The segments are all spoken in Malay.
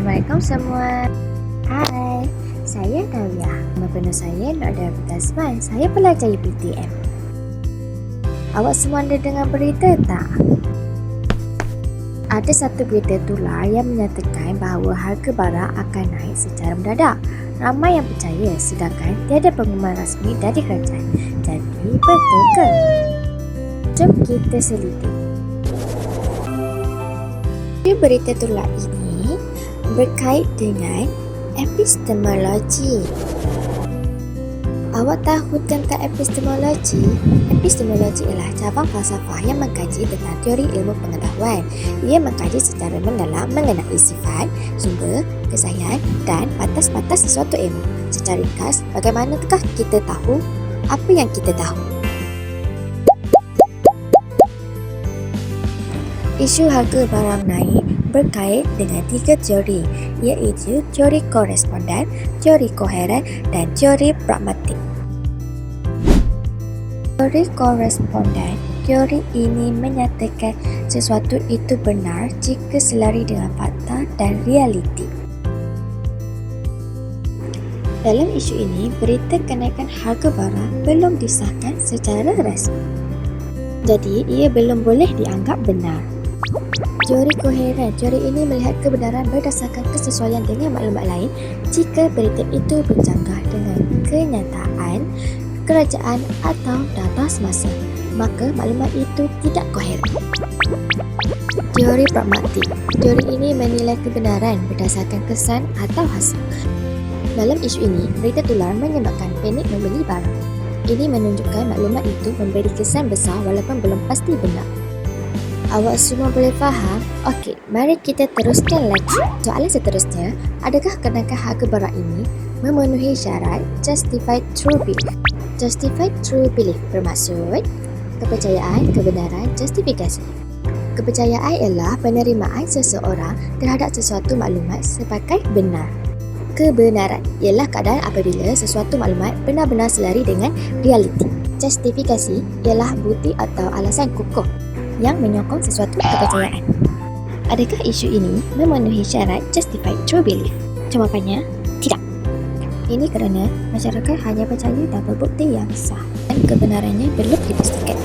Assalamualaikum semua. Hai, saya Dawiyah. Nama penuh saya Nur Darvita Azman. Saya pelajar UPTM. Awak semua ada dengar berita tak? Ada satu berita tular yang menyatakan bahawa harga barang akan naik secara mendadak. Ramai yang percaya sedangkan tiada pengumuman rasmi dari kerajaan. Jadi betul ke? Jom kita selidiki. Berita tular ini berkait dengan epistemologi. Awak tahu tentang epistemologi? Epistemologi ialah cabang falsafah yang mengkaji tentang teori ilmu pengetahuan. Ia mengkaji secara mendalam mengenai sifat, sumber, kesahihan dan batas-batas sesuatu ilmu. Secara ringkas, bagaimanakah kita tahu apa yang kita tahu? Isu harga barang naik berkait dengan 3 teori, iaitu teori koresponden, teori koheren dan teori pragmatik. Teori koresponden, teori ini menyatakan sesuatu itu benar jika selari dengan fakta dan realiti. Dalam isu ini, berita kenaikan harga barang belum disahkan secara rasmi. Jadi, ia belum boleh dianggap benar. Teori koheren, teori ini melihat kebenaran berdasarkan kesesuaian dengan maklumat lain jika berita itu bercanggah dengan kenyataan, kerajaan atau data semasa, maka maklumat itu tidak koheren. Teori pragmatik, teori ini menilai kebenaran berdasarkan kesan atau hasil. Dalam isu ini, berita tular menyebabkan panik membeli barang. Ini menunjukkan maklumat itu memberi kesan besar walaupun belum pasti benar. Awak semua boleh faham? Okey, mari kita teruskan lagi. Soalan seterusnya, adakah kenaikan harga barang ini memenuhi syarat justified true belief? Justified true belief bermaksud kepercayaan, kebenaran, justifikasi. Kepercayaan ialah penerimaan seseorang terhadap sesuatu maklumat sebagai benar. Kebenaran ialah keadaan apabila sesuatu maklumat benar-benar selari dengan realiti. Justifikasi ialah bukti atau alasan kukuh yang menyokong sesuatu kepercayaan. Adakah isu ini memenuhi syarat justified true belief? Jawapannya, tidak. Ini kerana masyarakat hanya percaya tanpa bukti yang sah dan kebenarannya belum dipastikan.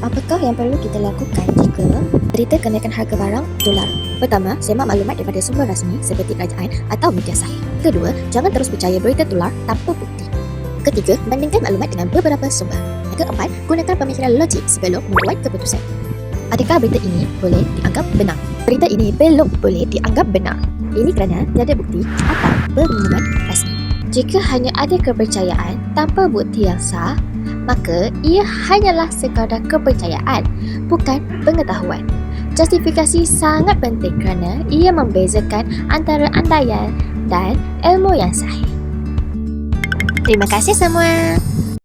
Apakah yang perlu kita lakukan jika berita kenaikan harga barang dolar? Pertama, semak maklumat daripada sumber rasmi seperti kerajaan atau media sahih. Kedua, jangan terus percaya berita tular tanpa bukti. Ketiga, bandingkan maklumat dengan beberapa sumber. Keempat, gunakan pemikiran logik sebelum membuat keputusan. Adakah berita ini boleh dianggap benar? Berita ini belum boleh dianggap benar. Ini kerana tiada bukti atau pengumuman rasmi. Jika hanya ada kepercayaan tanpa bukti yang sah, maka ia hanyalah sekadar kepercayaan, bukan pengetahuan. Justifikasi sangat penting kerana ia membezakan antara andaian dan ilmu yang sahih. Terima kasih semua.